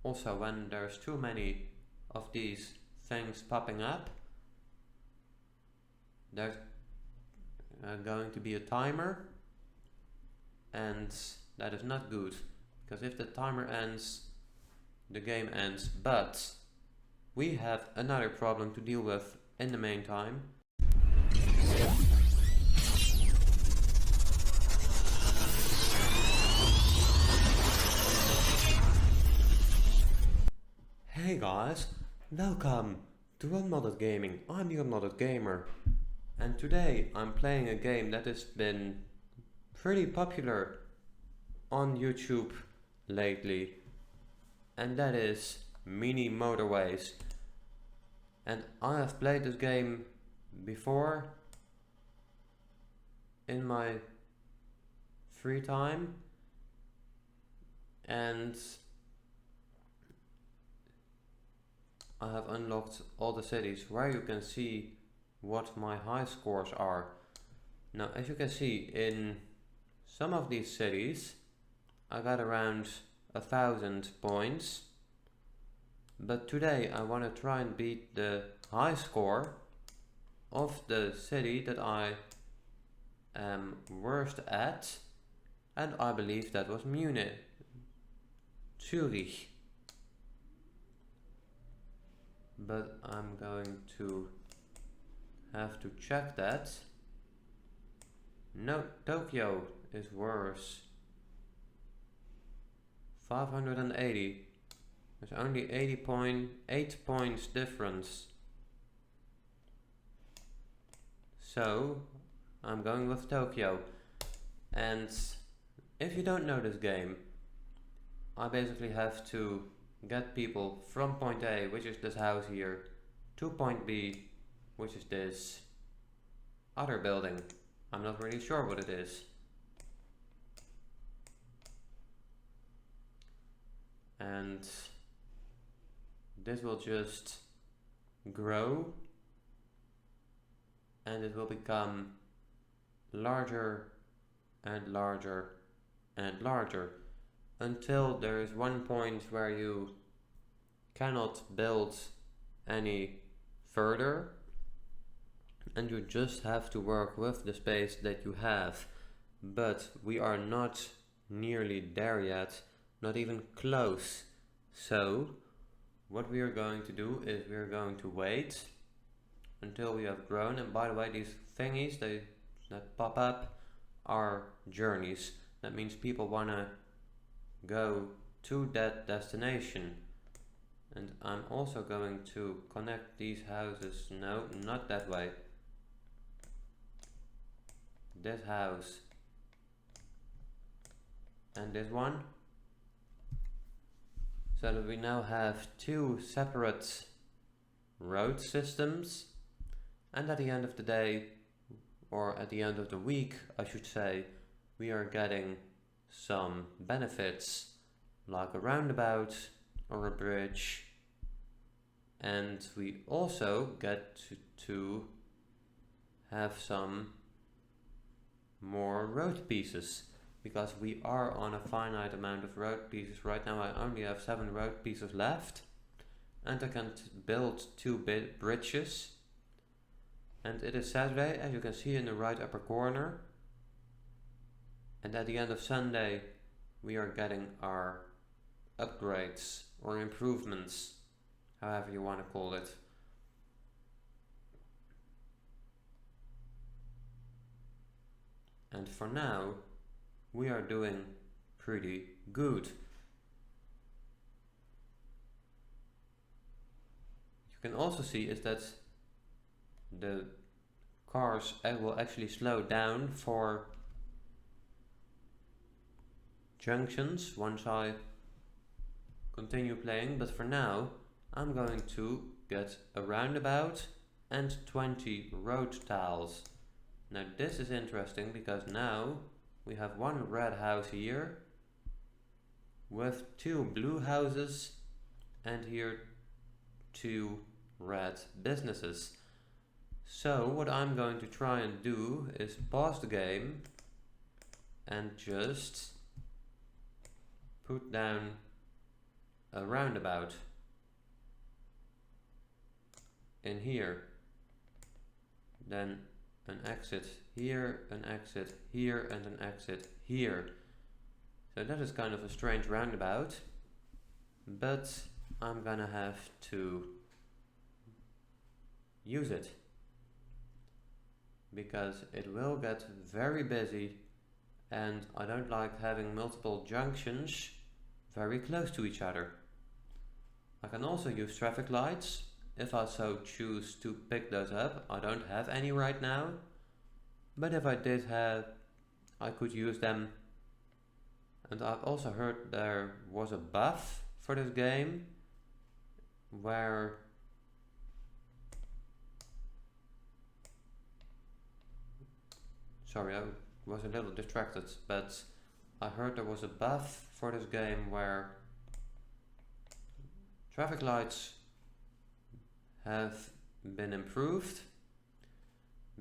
Also, when there's too many of these things popping up, there's going to be a timer, and that is not good, because if the timer ends, the game ends. But we have another problem to deal with in the meantime. Hey guys, welcome to Unmodded Gaming. I'm the Unmodded Gamer, and today I'm playing a game that has been pretty popular on YouTube lately, and that is Mini Motorways. And I have played this game before in my free time, and I have unlocked all the cities where you can see what my high scores are. Now, as you can see, in some of these cities I got around 1,000 points, but today I want to try and beat the high score of the city that I am worst at, and I believe that was Munich. Zurich. But I'm going to have to check that. No, Tokyo is worse. 580. There's only 8 points difference. So I'm going with Tokyo. And if you don't know this game, I basically have to get people from point A, which is this house here, to point B, which is this other building. I'm not really sure what it is. And this will just grow, and it will become larger and larger and larger, until there is one point where you cannot build any further, and you just have to work with the space that you have. But we are not nearly there yet, not even close. So what we are going to do is we are going to wait until we have grown. And by the way, these thingies that pop up are journeys. That means people want to go to that destination. And I'm also going to connect these houses. No, not that way. This house and this one, so that we now have two separate road systems. And at the end of the day, or at the end of the week I should say, we are getting some benefits like a roundabout or a bridge, and we also get to have some more road pieces, because we are on a finite amount of road pieces. Right now I only have 7 road pieces left, and I can build 2 bridges. And it is Saturday, as you can see in the right upper corner, and at the end of Sunday we are getting our upgrades or improvements, however you want to call it. And for now we are doing pretty good. You can also see is that the cars will actually slow down for junctions once I continue playing, but for now I'm going to get a roundabout and 20 road tiles. Now this is interesting, because now we have one red house here with 2 blue houses, and here 2 red businesses. So what I'm going to try and do is pause the game and just put down a roundabout in here, then an exit here, an exit here, and an exit here. So that is kind of a strange roundabout, but I'm gonna have to use it because it will get very busy and I don't like having multiple junctions very close to each other. I can also use traffic lights if I so choose to pick those up. I don't have any right now, but if I did have, I could use them. And I've also heard there was a buff for this game where sorry, I was a little distracted, but I heard there was a buff for this game where traffic lights have been improved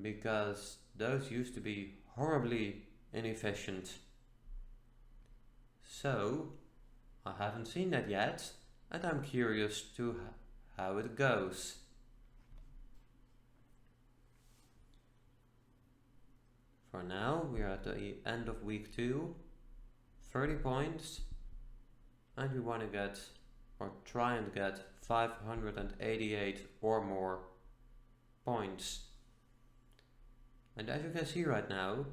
because those used to be horribly inefficient. So I haven't seen that yet and I'm curious to how it goes. For now we are at the end of week 2, 30 points, and we want to get or try and get 588 or more points. And as you can see right now,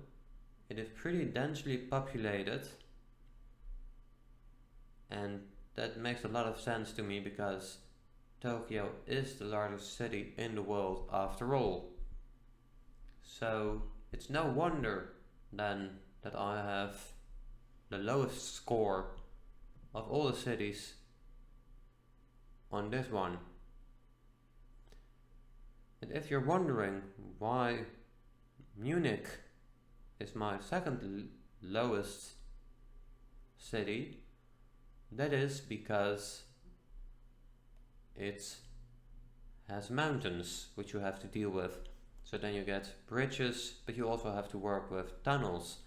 it is pretty densely populated, and that makes a lot of sense to me because Tokyo is the largest city in the world after all. So it's no wonder then that I have the lowest score of all the cities on this one. And if you're wondering why Munich is my second lowest city, that is because it has mountains which you have to deal with. So then you get bridges, but you also have to work with tunnels.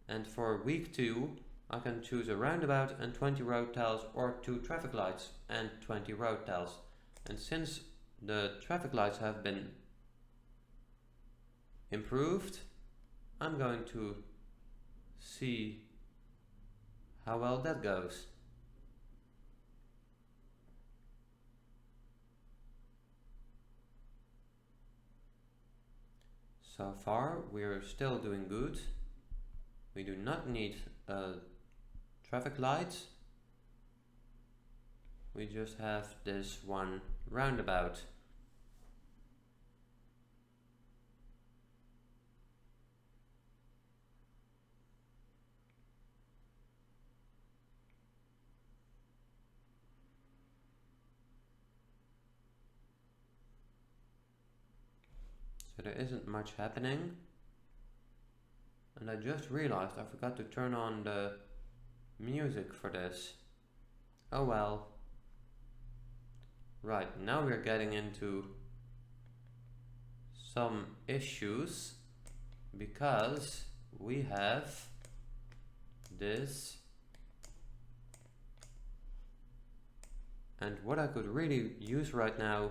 And for week 2, I can choose a roundabout and 20 road tiles, or 2 traffic lights and 20 road tiles. And since the traffic lights have been improved, I'm going to see how well that goes. So far we're still doing good. We do not need a traffic light. We just have this one roundabout. So there isn't much happening. And I just realized I forgot to turn on the music for this. Oh well. Right, now we're getting into some issues because we have this, and what I could really use right now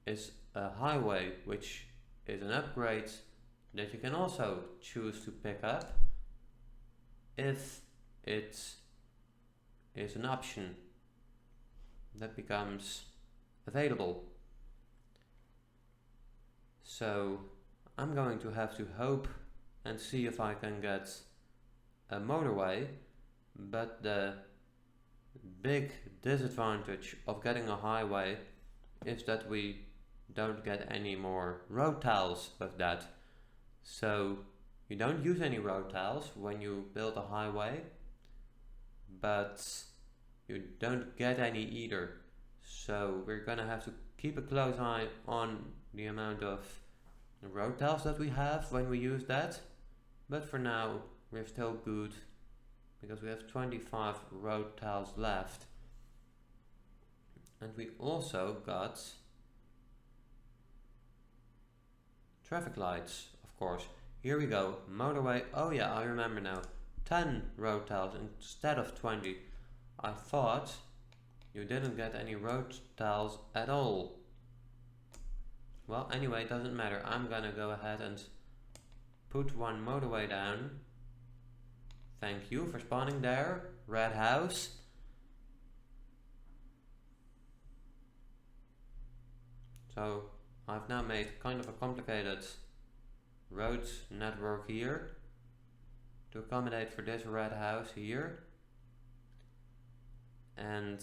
is a highway, which is an upgrade that you can also choose to pick up if it is an option that becomes available. So I'm going to have to hope and see if I can get a motorway, but the big disadvantage of getting a highway is that we don't get any more road tiles with that. So you don't use any road tiles when you build a highway, but you don't get any either. So we're gonna have to keep a close eye on the amount of road tiles that we have when we use that. But for now we're still good because we have 25 road tiles left. And we also got traffic lights, of course. Here we go, motorway. Oh yeah, I remember now. 10 road tiles instead of 20. I thought you didn't get any road tiles at all. Well, anyway, it doesn't matter. I'm gonna go ahead and put one motorway down. Thank you for spawning there, red house. So I've now made kind of a complicated road network here to accommodate for this red house here. And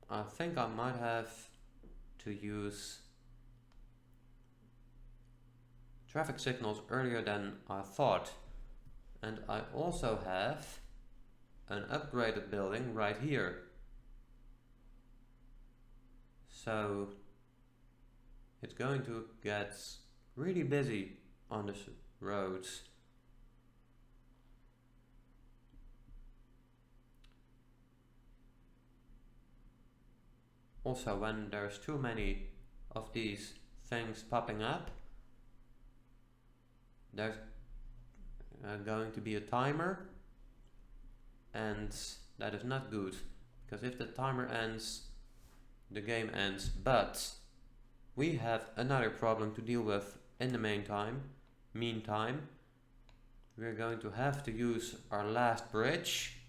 I think I might have to use traffic signals earlier than I thought. And I also have an upgraded building right here. So it's going to get really busy on the roads. Also, when there's too many of these things popping up, there's going to be a timer, and that is not good, because if the timer ends, the game ends. But we have another problem to deal with in the meantime. We're going to have to use our last bridge,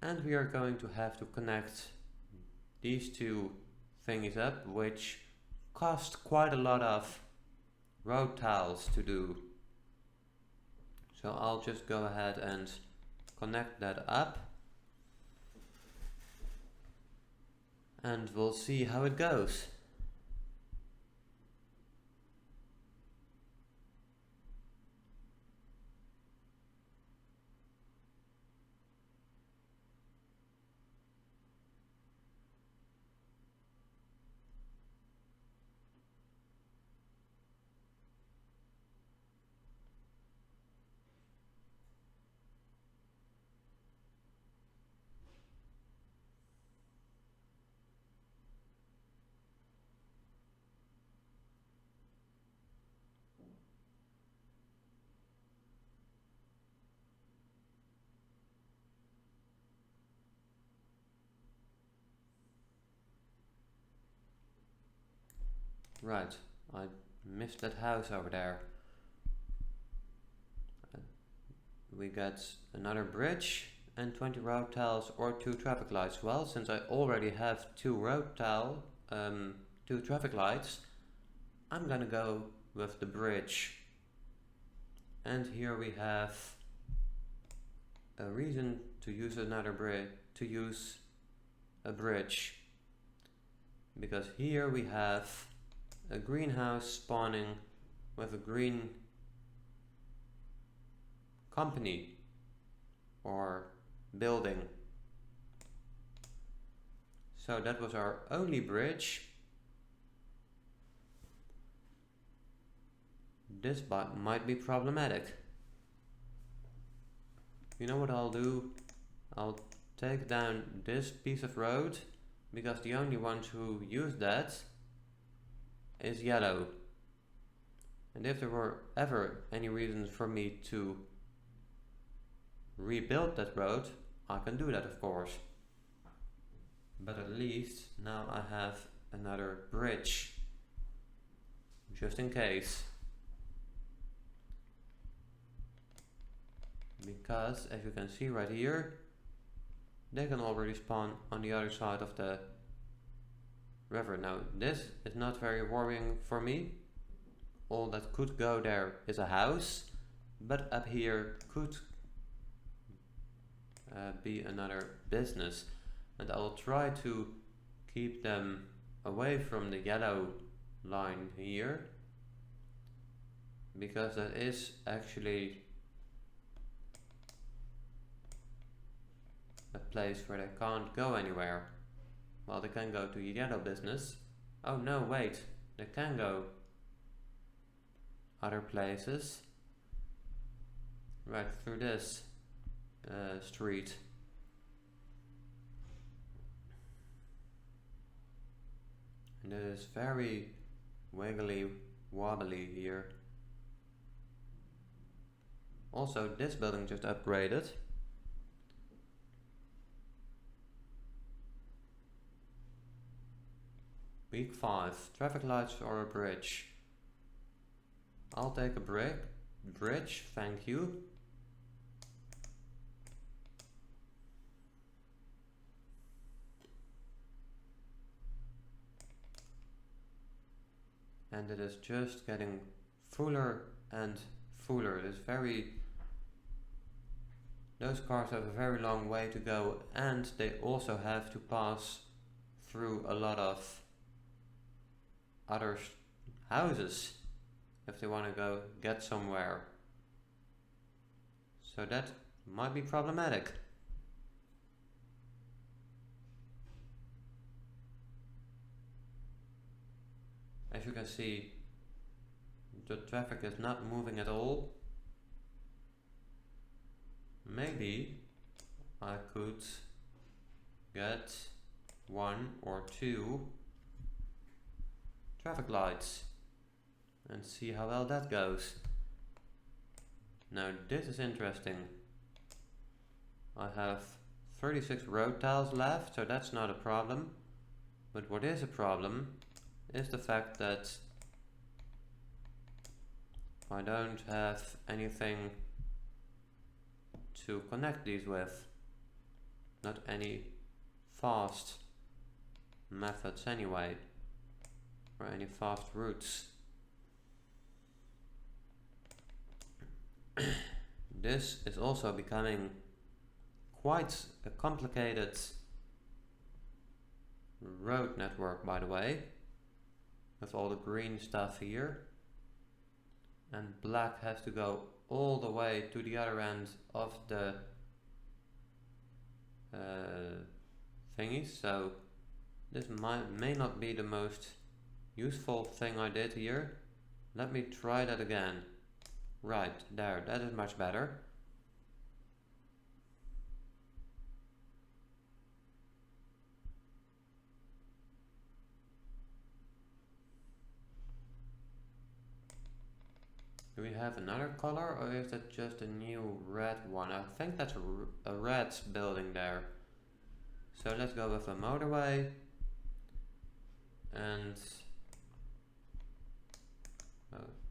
and we are going to have to connect these two thingies up, which cost quite a lot of road tiles to do. So I'll just go ahead and connect that up, and we'll see how it goes. Right, I missed that house over there. We got another bridge and 20 road tiles or 2 traffic lights. Well, since I already have 2 2 traffic lights, I'm gonna go with the bridge. And here we have a reason to use another bridge, because here we have a greenhouse spawning with a green company or building. So that was our only bridge. This might be problematic. You know what I'll do? I'll take down this piece of road, because the only ones who use that is yellow. And if there were ever any reason for me to rebuild that road, I can do that, of course. But at least now I have another bridge, just in case. Because, as you can see right here, they can already spawn on the other side of the river. Now, this is not very worrying for me. All that could go there is a house, but up here could be another business, and I'll try to keep them away from the yellow line here, because that is actually a place where they can't go anywhere. Well, they can go to the yellow business. Oh no, wait, they can go other places. Right, through this street. And it is very wiggly wobbly here. Also, this building just upgraded. Week 5. Traffic lights or a bridge? I'll take a bridge, thank you. And it is just getting fuller and fuller. It is those cars have a very long way to go, and they also have to pass through a lot of other houses if they want to go get somewhere. So that might be problematic. As you can see, the traffic is not moving at all. Maybe I could get 1 or 2 traffic lights and see how well that goes. Now this is interesting. I have 36 road tiles left, so that's not a problem. But what is a problem is the fact that I don't have anything to connect these with. Not any fast methods anyway, or any fast routes. This is also becoming quite a complicated road network, by the way, with all the green stuff here, and black has to go all the way to the other end of the thingy, so this may not be the most useful thing I did here. Let me try that again. Right, there, that is much better. Do we have another color, or is that just a new red one? I think that's a red building there. So let's go with a motorway. And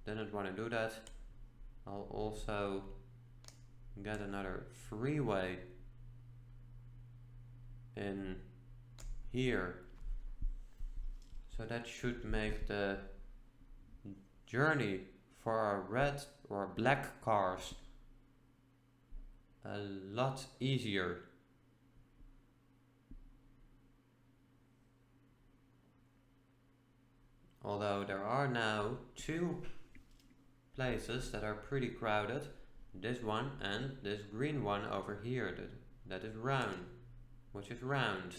didn't want to do that. I'll also get another freeway in here. So that should make the journey for our red or black cars a lot easier. Although there are now 2 places that are pretty crowded. This one and this green one over here that is round, which is round.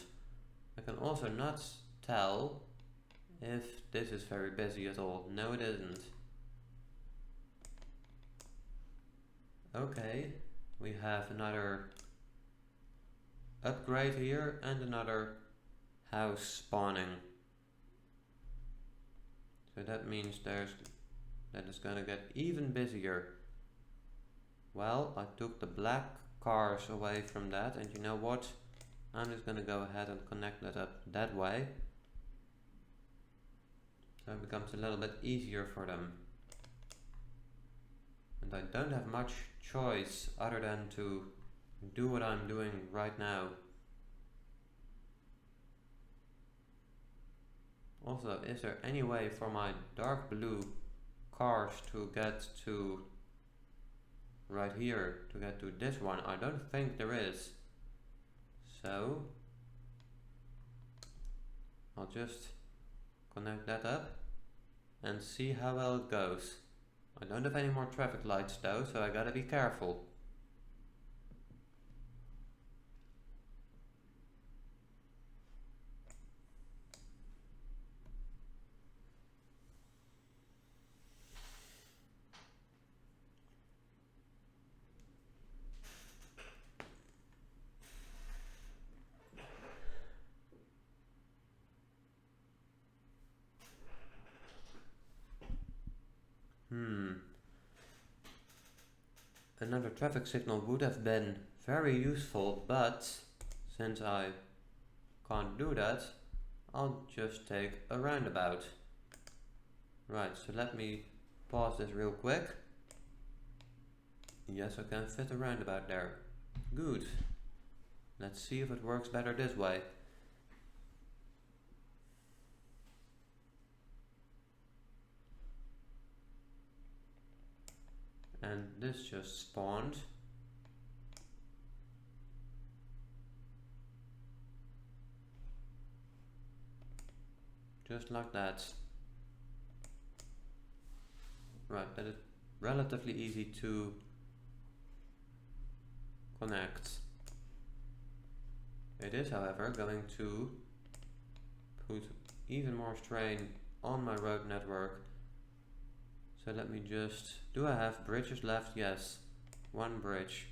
I can also not tell if this is very busy at all. No, it isn't. Okay, we have another upgrade here and another house spawning. So that means that it's gonna get even busier. Well, I took the black cars away from that, and you know what? I'm just gonna go ahead and connect that up that way. So it becomes a little bit easier for them. And I don't have much choice other than to do what I'm doing right now. Also, is there any way for my dark blue cars to get to right here, to get to this one? I don't think there is. So I'll just connect that up and see how well it goes. I don't have any more traffic lights though, so I gotta be careful. Another traffic signal would have been very useful, but since I can't do that, I'll just take a roundabout. Right, so let me pause this real quick. Yes, I can fit a roundabout there. Good. Let's see if it works better this way. And this just spawned. Just like that. Right, that is relatively easy to connect. It is, however, going to put even more strain on my road network. So let me just... Do I have bridges left? Yes. One bridge.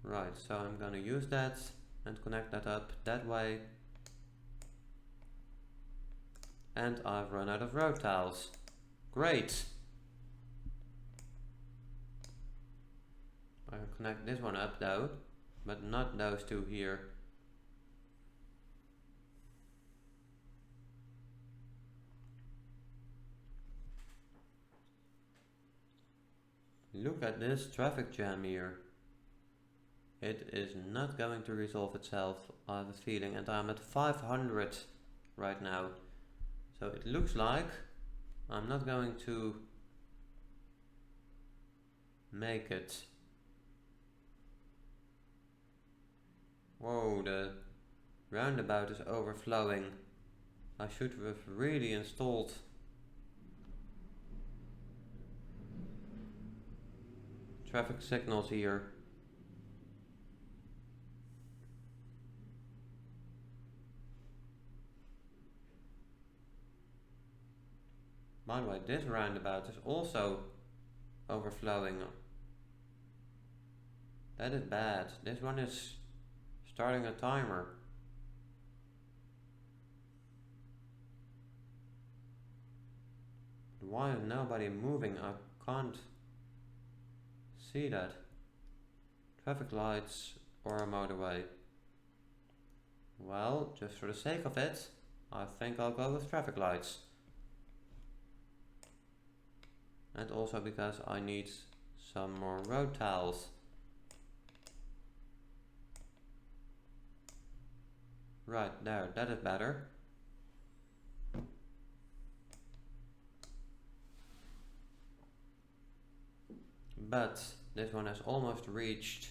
Right, so I'm gonna use that and connect that up that way. And I've run out of road tiles. Great! I can connect this one up though, but not those two here. Look at this traffic jam here. It is not going to resolve itself, I have a feeling, and I'm at 500 right now. So it looks like I'm not going to make it. Whoa, the roundabout is overflowing. I should have really installed traffic signals here. By the way, this roundabout is also overflowing. That is bad. This one is starting a timer. Why is nobody moving? I can't see that. Traffic lights or a motorway? Well, just for the sake of it, I think I'll go with traffic lights. And also because I need some more road tiles. Right there, that is better. But this one has almost reached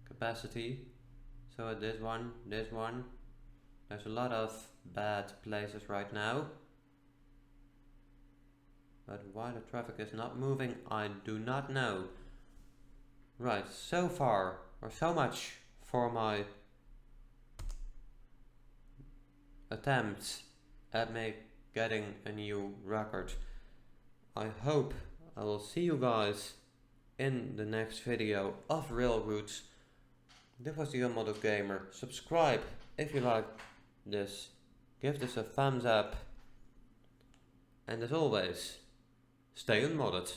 capacity. So at this one, there's a lot of bad places right now. But why the traffic is not moving, I do not know. Right, so far, or so much for my attempt at getting a new record. I hope I will see you guys in the next video of Railroads. This was the Unmodded Gamer. Subscribe if you like this. Give this a thumbs up. And as always, stay unmodded.